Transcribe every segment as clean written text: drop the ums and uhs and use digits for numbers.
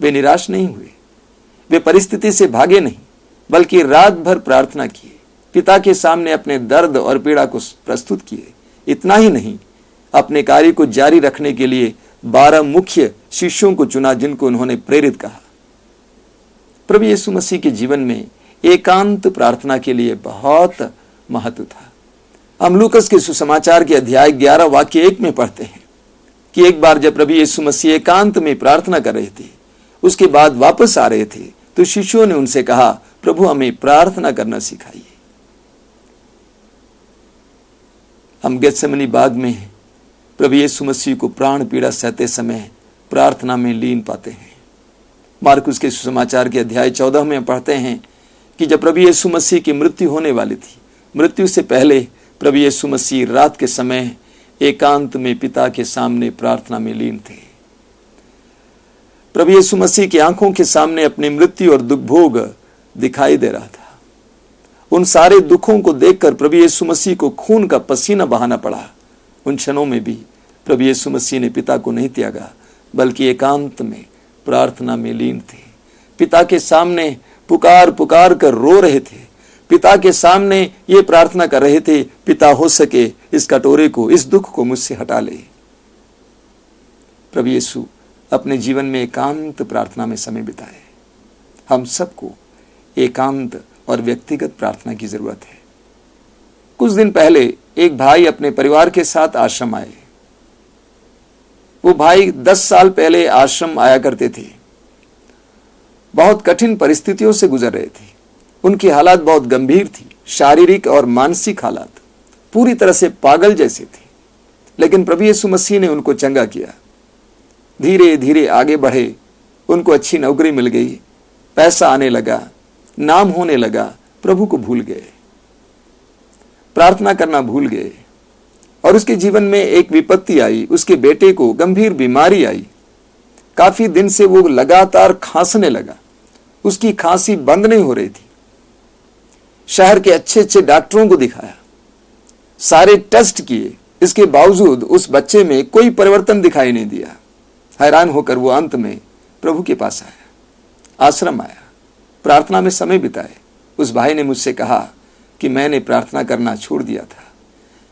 वे निराश नहीं हुए, वे परिस्थिति से भागे नहीं, बल्कि रात भर प्रार्थना किए, पिता के सामने अपने दर्द और पीड़ा को प्रस्तुत किए। इतना ही नहीं, अपने कार्य को जारी रखने के लिए 12 मुख्य शिष्यों को चुना, जिनको उन्होंने प्रेरित कहा। प्रभु यीशु मसीह के जीवन में एकांत प्रार्थना के लिए बहुत महत्व था। हम लूकस के सुसमाचार के अध्याय 11 वाक्य 1 में पढ़ते हैं कि एक बार जब प्रभु यीशु मसीह एकांत में प्रार्थना कर रहे थे, उसके बाद वापस आ रहे थे, तो शिष्यों ने उनसे कहा, प्रभु हमें प्रार्थना करना सिखाइए। हम गेत्सेमनी बाग में प्रभु यीशु मसीह को प्राण पीड़ा सहते समय प्रार्थना में लीन पाते हैं। मार्कुस के सुसमाचार के अध्याय 14 में पढ़ते हैं कि जब प्रभु यीशु मसीह की मृत्यु होने वाली थी, मृत्यु से पहले प्रभु यीशु मसीह रात के समय एकांत में पिता के सामने प्रार्थना में लीन थे। प्रभु यीशु मसीह की आंखों के सामने अपनी मृत्यु और दुख भोग दिखाई दे रहा था। उन सारे दुखों को देखकर प्रभु यीशु मसीह को खून का पसीना बहाना पड़ा। उन क्षणों में भी प्रभु यीशु मसीह ने पिता को नहीं त्यागा, बल्कि एकांत में प्रार्थना में लीन थे। पिता के सामने पुकार पुकार कर रो रहे थे, पिता के सामने ये प्रार्थना कर रहे थे, पिता हो सके इस कटोरे को, इस दुख को मुझसे हटा ले। प्रभु यीशु अपने जीवन में एकांत प्रार्थना में समय बिताए। हम सबको एकांत और व्यक्तिगत प्रार्थना की जरूरत है। कुछ दिन पहले एक भाई अपने परिवार के साथ आश्रम आए। वो भाई 10 साल पहले आश्रम आया करते थे। बहुत कठिन परिस्थितियों से गुजर रहे थे। उनकी हालात बहुत गंभीर थी, शारीरिक और मानसिक हालात पूरी तरह से पागल जैसे थे। लेकिन प्रभु यीशु मसीह ने उनको चंगा किया। धीरे धीरे आगे बढ़े, उनको अच्छी नौकरी मिल गई, पैसा आने लगा, नाम होने लगा। प्रभु को भूल गए, प्रार्थना करना भूल गए, और उसके जीवन में एक विपत्ति आई। उसके बेटे को गंभीर बीमारी आई। काफी दिन से वो लगातार खांसने लगा। उसकी खांसी बंद नहीं हो रही थी। शहर के अच्छे अच्छे डॉक्टरों को दिखाया, सारे टेस्ट किए, इसके बावजूद उस बच्चे में कोई परिवर्तन दिखाई नहीं दिया। हैरान होकर वो अंत में प्रभु के पास आया, आश्रम आया, प्रार्थना में समय बिताए। उस भाई ने मुझसे कहा कि मैंने प्रार्थना करना छोड़ दिया था,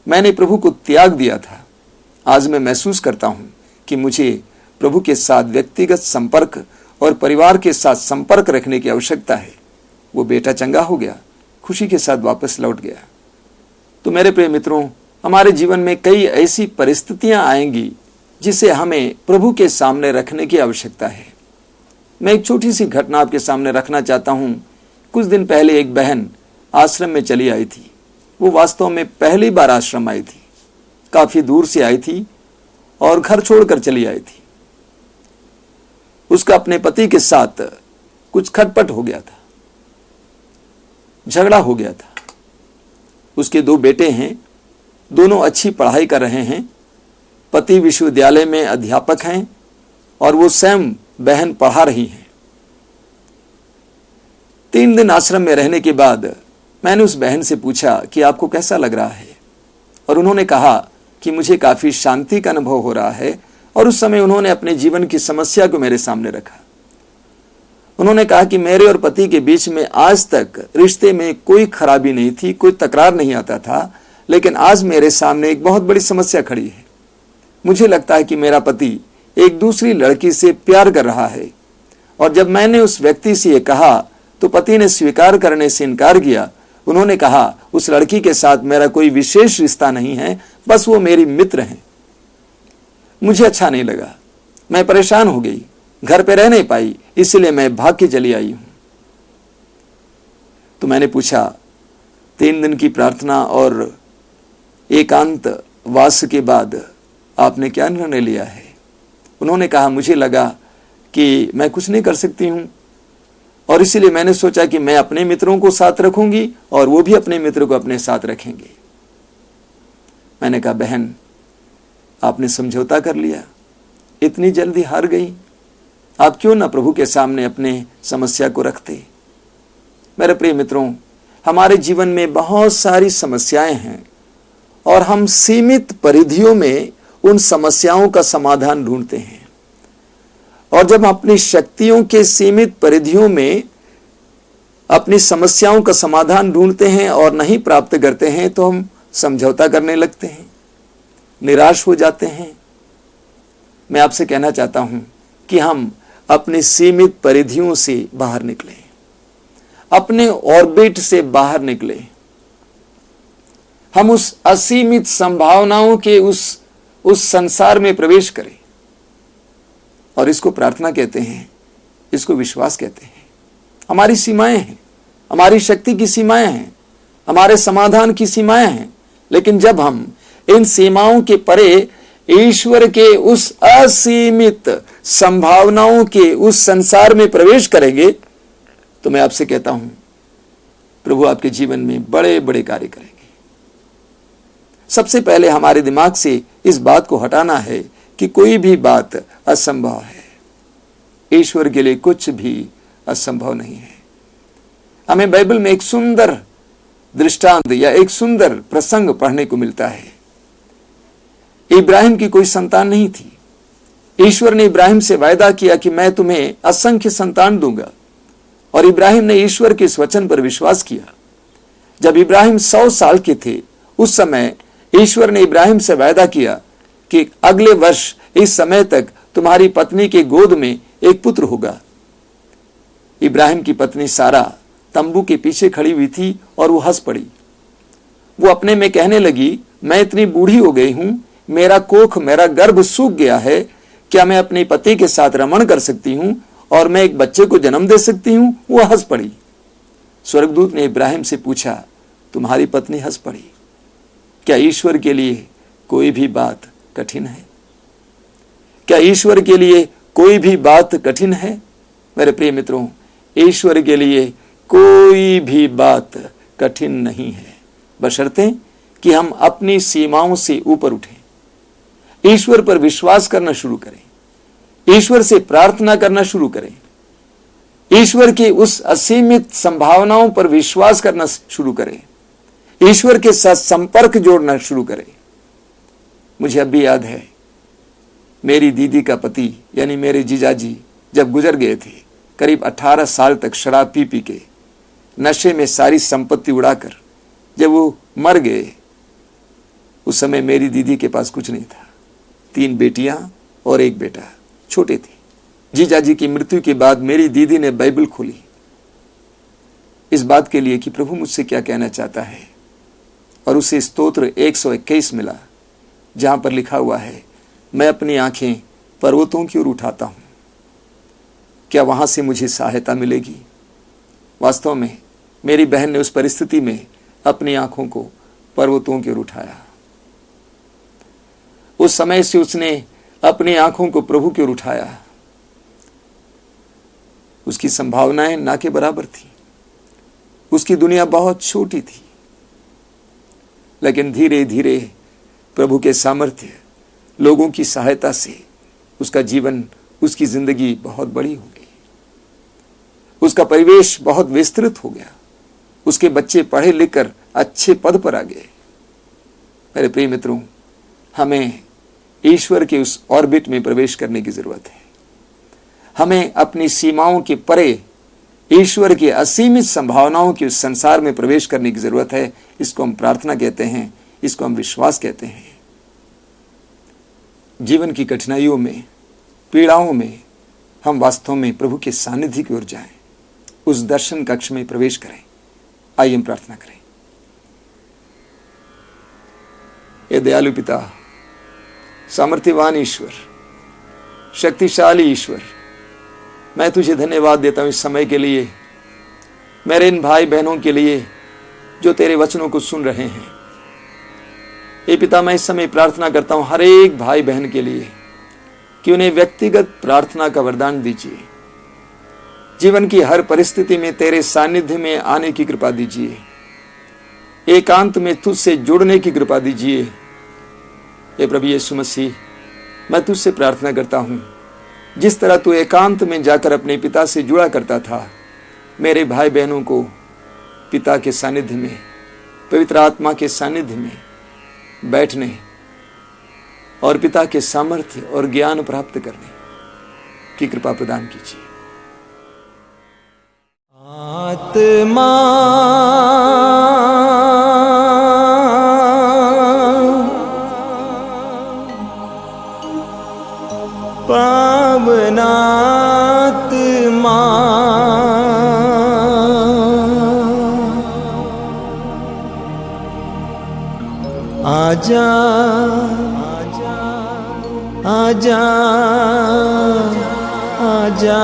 मैंने प्रभु को त्याग दिया था। आज मैं महसूस करता हूं कि मुझे प्रभु के साथ व्यक्तिगत संपर्क और परिवार के साथ संपर्क रखने की आवश्यकता है। वो बेटा चंगा हो गया, खुशी के साथ वापस लौट गया। तो मेरे प्रिय मित्रों, हमारे जीवन में कई ऐसी परिस्थितियां आएंगी जिसे हमें प्रभु के सामने रखने की आवश्यकता है। मैं एक छोटी सी घटना आपके सामने रखना चाहता हूं। कुछ दिन पहले एक बहन आश्रम में चली आई थी। वो वास्तव में पहली बार आश्रम आई थी, काफी दूर से आई थी और घर छोड़कर चली आई थी। उसका अपने पति के साथ कुछ खटपट हो गया था, झगड़ा हो गया था। उसके 2 बेटे हैं, दोनों अच्छी पढ़ाई कर रहे हैं। पति विश्वविद्यालय में अध्यापक हैं और वो स्वयं बहन पढ़ा रही हैं। 3 दिन आश्रम में रहने के बाद मैंने उस बहन से पूछा कि आपको कैसा लग रहा है, और उन्होंने कहा कि मुझे काफी शांति का अनुभव हो रहा है। और उस समय उन्होंने अपने जीवन की समस्या को मेरे सामने रखा। उन्होंने कहा कि मेरे और पति के बीच में आज तक रिश्ते में कोई खराबी नहीं थी, कोई तकरार नहीं आता था, लेकिन आज मेरे सामने एक बहुत बड़ी समस्या खड़ी है। मुझे लगता है कि मेरा पति एक दूसरी लड़की से प्यार कर रहा है, और जब मैंने उस व्यक्ति से ये कहा तो पति ने स्वीकार करने से इनकार किया। उन्होंने कहा उस लड़की के साथ मेरा कोई विशेष रिश्ता नहीं है, बस वो मेरी मित्र हैं। मुझे अच्छा नहीं लगा, मैं परेशान हो गई, घर पे रह नहीं पाई, इसलिए मैं भाग के चली आई हूं। तो मैंने पूछा, 3 दिन की प्रार्थना और एकांत वास के बाद आपने क्या निर्णय लिया है? उन्होंने कहा, मुझे लगा कि मैं कुछ नहीं कर सकती हूं, और इसीलिए मैंने सोचा कि मैं अपने मित्रों को साथ रखूंगी और वो भी अपने मित्र को अपने साथ रखेंगे। मैंने कहा, बहन आपने समझौता कर लिया, इतनी जल्दी हार गई, आप क्यों ना प्रभु के सामने अपने समस्या को रखते। मेरे प्रिय मित्रों, हमारे जीवन में बहुत सारी समस्याएं हैं और हम सीमित परिधियों में उन समस्याओं का समाधान ढूंढते हैं। और जब हम अपनी शक्तियों के सीमित परिधियों में अपनी समस्याओं का समाधान ढूंढते हैं और नहीं प्राप्त करते हैं तो हम समझौता करने लगते हैं, निराश हो जाते हैं। मैं आपसे कहना चाहता हूं कि हम अपनी सीमित परिधियों से बाहर निकलें, अपने ऑर्बिट से बाहर निकलें। हम उस असीमित संभावनाओं के उस संसार में प्रवेश करें। और इसको प्रार्थना कहते हैं, इसको विश्वास कहते हैं। हमारी सीमाएं हैं, हमारी शक्ति की सीमाएं हैं, हमारे समाधान की सीमाएं हैं, लेकिन जब हम इन सीमाओं के परे ईश्वर के उस असीमित संभावनाओं के उस संसार में प्रवेश करेंगे तो मैं आपसे कहता हूं, प्रभु आपके जीवन में बड़े बड़े कार्य करेंगे। सबसे पहले हमारे दिमाग से इस बात को हटाना है कि कोई भी बात असंभव है। ईश्वर के लिए कुछ भी असंभव नहीं है। हमें बाइबल में एक सुंदर दृष्टांत या एक सुंदर प्रसंग पढ़ने को मिलता है। इब्राहिम की कोई संतान नहीं थी। ईश्वर ने इब्राहिम से वायदा किया कि मैं तुम्हें असंख्य संतान दूंगा, और इब्राहिम ने ईश्वर के इस वचन पर विश्वास किया। जब इब्राहिम 100 साल के थे, उस समय ईश्वर ने इब्राहिम से वायदा किया कि अगले वर्ष इस समय तक तुम्हारी पत्नी के गोद में एक पुत्र होगा। इब्राहिम की पत्नी सारा तंबू के पीछे खड़ी हुई थी और वो हंस पड़ी। वो अपने में कहने लगी, मैं इतनी बूढ़ी हो गई हूं, मेरा कोख, मेरा गर्भ सूख गया है, क्या मैं अपने पति के साथ रमण कर सकती हूं और मैं एक बच्चे को जन्म दे सकती हूं? वो हंस पड़ी। स्वर्गदूत ने इब्राहिम से पूछा, तुम्हारी पत्नी हंस पड़ी, क्या ईश्वर के लिए कोई भी बात कठिन है? क्या ईश्वर के लिए कोई भी बात कठिन है? मेरे प्रिय मित्रों, ईश्वर के लिए कोई भी बात कठिन नहीं है, बशर्ते कि हम अपनी सीमाओं से ऊपर उठें, ईश्वर पर विश्वास करना शुरू करें, ईश्वर से प्रार्थना करना शुरू करें, ईश्वर की उस असीमित संभावनाओं पर विश्वास करना शुरू करें, ईश्वर के साथ संपर्क जोड़ना शुरू करें। मुझे अब भी याद है, मेरी दीदी का पति यानी मेरे जीजाजी जब गुजर गए थे, करीब 18 साल तक शराब पी पी के नशे में सारी संपत्ति उड़ाकर जब वो मर गए, उस समय मेरी दीदी के पास कुछ नहीं था। 3 बेटियां और 1 बेटा, छोटे थे। जीजाजी की मृत्यु के बाद मेरी दीदी ने बाइबल खोली इस बात के लिए कि प्रभु मुझसे क्या कहना चाहता है, और उसे स्तोत्र 121 मिला, जहां पर लिखा हुआ है, मैं अपनी आंखें पर्वतों की ओर उठाता हूं, क्या वहां से मुझे सहायता मिलेगी? वास्तव में मेरी बहन ने उस परिस्थिति में अपनी आंखों को पर्वतों की ओर उठाया। उस समय से उसने अपनी आंखों को प्रभु की ओर उठाया। उसकी संभावनाएं ना के बराबर थी, उसकी दुनिया बहुत छोटी थी, लेकिन धीरे धीरे प्रभु के सामर्थ्य, लोगों की सहायता से उसका जीवन, उसकी जिंदगी बहुत बड़ी हो गई। उसका परिवेश बहुत विस्तृत हो गया। उसके बच्चे पढ़े लिखकर अच्छे पद पर आ गए। मेरे प्रिय मित्रों, हमें ईश्वर के उस ऑर्बिट में प्रवेश करने की जरूरत है। हमें अपनी सीमाओं के परे ईश्वर की असीमित संभावनाओं के उस संसार में प्रवेश करने की जरूरत है। इसको हम प्रार्थना कहते हैं, इसको हम विश्वास कहते हैं। जीवन की कठिनाइयों में, पीड़ाओं में हम वास्तव में प्रभु के सानिध्य की ओर जाएं, उस दर्शन कक्ष में प्रवेश करें। आइए हम प्रार्थना करें। हे दयालु पिता, सामर्थ्यवान ईश्वर, शक्तिशाली ईश्वर, मैं तुझे धन्यवाद देता हूं इस समय के लिए, मेरे इन भाई बहनों के लिए जो तेरे वचनों को सुन रहे हैं। हे पिता, मैं इस समय प्रार्थना करता हूं हर एक भाई बहन के लिए कि उन्हें व्यक्तिगत प्रार्थना का वरदान दीजिए। जीवन की हर परिस्थिति में तेरे सानिध्य में आने की कृपा दीजिए। एकांत में तुझसे जुड़ने की कृपा दीजिए। हे प्रभु यीशु मसीह, मैं तुझसे प्रार्थना करता हूं, जिस तरह तू एकांत में जाकर अपने पिता से जुड़ा करता था, मेरे भाई बहनों को पिता के सानिध्य में, पवित्र आत्मा के सानिध्य में बैठने और पिता के सामर्थ्य और ज्ञान प्राप्त करने की कृपा प्रदान कीजिए। आत्मा पावनात्मा आजा आजा आजा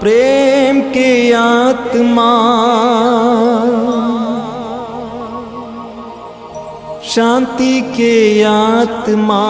प्रेम के आत्मा शांति के आत्मा